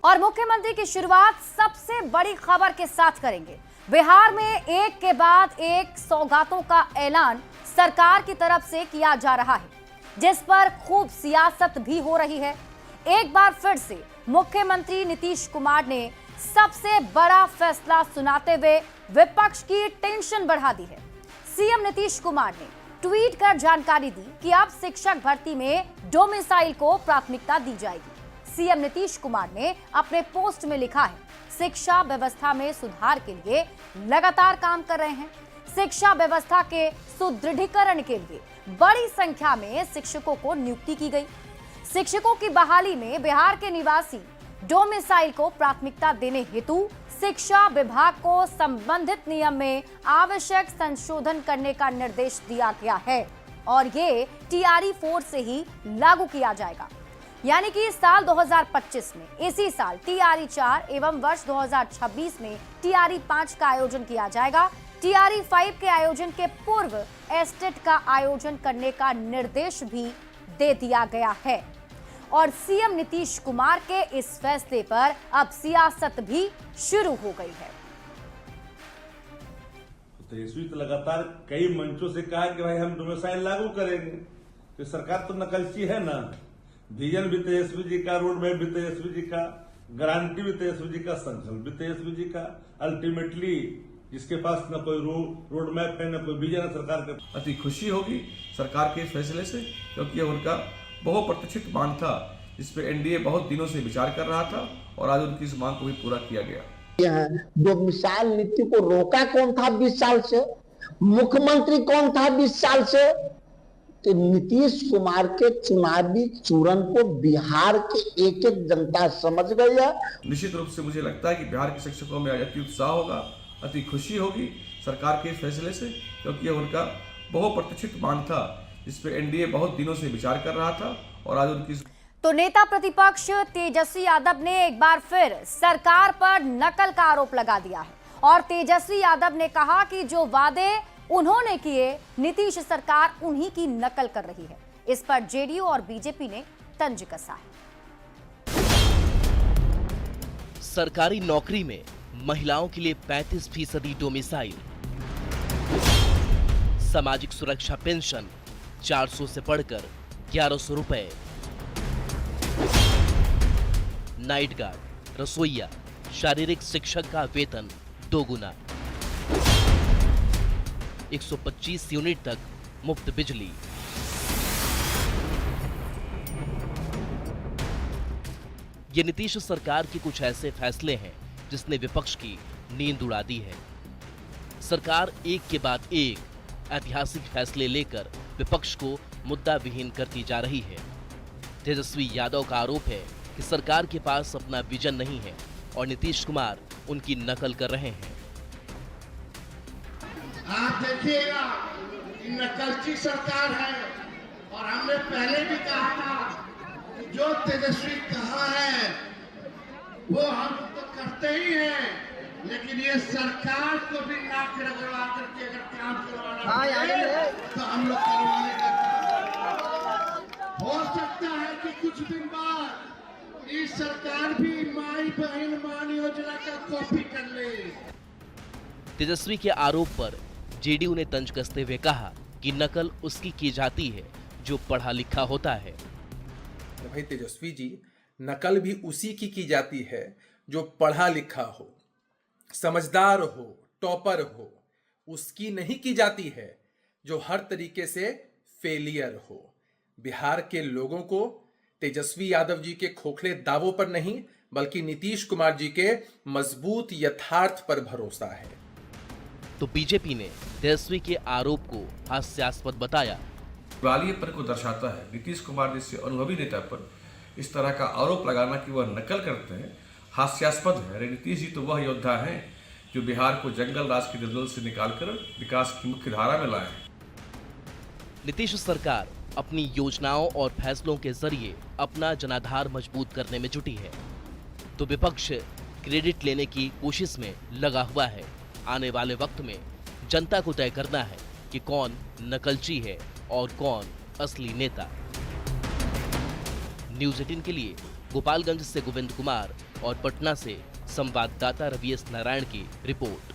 और मुख्यमंत्री की शुरुआत सबसे बड़ी खबर के साथ करेंगे। बिहार में एक के बाद एक सौगातों का ऐलान सरकार की तरफ से किया जा रहा है, जिस पर खूब सियासत भी हो रही है। एक बार फिर से मुख्यमंत्री नीतीश कुमार ने सबसे बड़ा फैसला सुनाते हुए विपक्ष की टेंशन बढ़ा दी है। सीएम नीतीश कुमार ने ट्वीट कर जानकारी दी कि अब शिक्षक भर्ती में डोमिसाइल को प्राथमिकता दी जाएगी। सीएम नीतीश कुमार ने अपने पोस्ट में लिखा है, शिक्षा व्यवस्था में सुधार के लिए लगातार काम कर रहे हैं। शिक्षा व्यवस्था के सुदृढ़ीकरण के लिए बड़ी संख्या में शिक्षकों को नियुक्ति की गई। शिक्षकों की बहाली में बिहार के निवासी डोमिसाइल को प्राथमिकता देने हेतु शिक्षा विभाग को संबंधित नियम में आवश्यक संशोधन करने का निर्देश दिया गया है और ये TRE 4 से ही लागू किया जाएगा। यानी कि साल 2025 में इसी साल TRE 4 एवं वर्ष 2026 में TRE 5 का आयोजन किया जाएगा। TRE 5 के आयोजन के पूर्व एस्टेट का आयोजन करने का निर्देश भी दे दिया गया है और सीएम नीतीश कुमार के इस फैसले पर अब सियासत भी शुरू हो गई है। तेजस्वी तो लगातार कई मंचों से कहा कि भाई हम डोमिसाइल लागू करेंगे, तो सरकार तो नकलची है ना। विजन भी तेजस्वी जी का, रोड मैप भी तेजस्वी जी का, गारंटी भी तेजस्वी जी का, संकल्प भी तेजस्वी जी का। अल्टीमेटली जिसके पास न कोई रोड मैप है न कोई विजन है सरकार के। अति खुशी होगी सरकार के फैसले से, क्योंकि उनका बहुप्रतीक्षित मांग था, जिस पे एनडीए बहुत दिनों से विचार कर रहा था और आज उनकी इस मांग को भी पूरा किया गया। डोमिसाइल नीति को रोका कौन था 20 साल से? मुख्यमंत्री कौन था 20 साल से? तो नीतीश कुमार के चुनावी चूरन को बिहार के एक एक जनता समझ गई है। निश्चित रूप से मुझे लगता है कि बिहार के शिक्षकों में अति उत्साह होगा, अति खुशी होगी सरकार के फैसले से, क्योंकि उनका बहुप्रतीक्षित मांग था, जिस पे एनडीए बहुत दिनों से विचार कर रहा था और आज उनकी। तो नेता प्रतिपक्ष तेजस्वी यादव ने एक बार फिर सरकार पर नकल का आरोप लगा दिया है और तेजस्वी यादव ने कहा कि जो वादे उन्होंने किए नीतीश सरकार उन्हीं की नकल कर रही है। इस पर जेडीयू और बीजेपी ने तंज कसा है। सरकारी नौकरी में महिलाओं के लिए 35% डोमिसाइल, सामाजिक सुरक्षा पेंशन 400 से बढ़कर 1100 रुपए, नाइट गार्ड, रसोइया, शारीरिक शिक्षक का वेतन 2 गुना, 125 यूनिट तक मुफ्त बिजली। ये नीतीश सरकार के कुछ ऐसे फैसले हैं जिसने विपक्ष की नींद उड़ा दी है। सरकार एक के बाद एक ऐतिहासिक फैसले लेकर विपक्ष को मुद्दा विहीन करती जा रही है। तेजस्वी यादव का आरोप है कि सरकार के पास अपना विजन नहीं है और नीतीश कुमार उनकी नकल कर रहे हैं। आप देखिएगा नकलची सरकार है और हमने पहले भी कहा था कि जो तेजस्वी कहा है वो हम तो करते ही हैं, लेकिन ये सरकार को भी नाक रगड़वा करके अगर काम करवाना तो हम लोग करवाने का। हो सकता है कि कुछ दिन बाद इस सरकार भी माई बहन मान योजना का कॉपी कर ले। तेजस्वी के आरोप पर जेडीयू ने तंज कसते हुए कहा कि नकल उसकी की जाती है जो पढ़ा लिखा होता है। भाई तेजस्वी जी, नकल भी उसी की जाती है जो पढ़ा लिखा हो, समझदार हो, टॉपर हो। उसकी नहीं की जाती है जो हर तरीके से फेलियर हो। बिहार के लोगों को तेजस्वी यादव जी के खोखले दावों पर नहीं बल्कि नीतीश कुमार जी के मजबूत यथार्थ पर भरोसा है। तो बीजेपी ने तेजस्वी के आरोप को हास्यास्पद बताया। दिवालियेपन को दर्शाता है। नीतीश कुमार जैसे अनुभवी नेता पर इस तरह का आरोप लगाना कि वह नकल करते हैं हास्यास्पद है। अरे नीतीश जी तो वह योद्धा हैं जो बिहार को जंगल राज की दलदल से निकालकर विकास की मुख्य धारा में लाए। नीतीश सरकार अपनी योजनाओं और फैसलों के जरिए अपना जनाधार मजबूत करने में जुटी है, तो विपक्ष क्रेडिट लेने की कोशिश में लगा हुआ है। आने वाले वक्त में जनता को तय करना है कि कौन नकलची है और कौन असली नेता। न्यूज़ 18 के लिए गोपालगंज से गोविंद कुमार, और पटना से संवाददाता रवि एस नारायण की रिपोर्ट।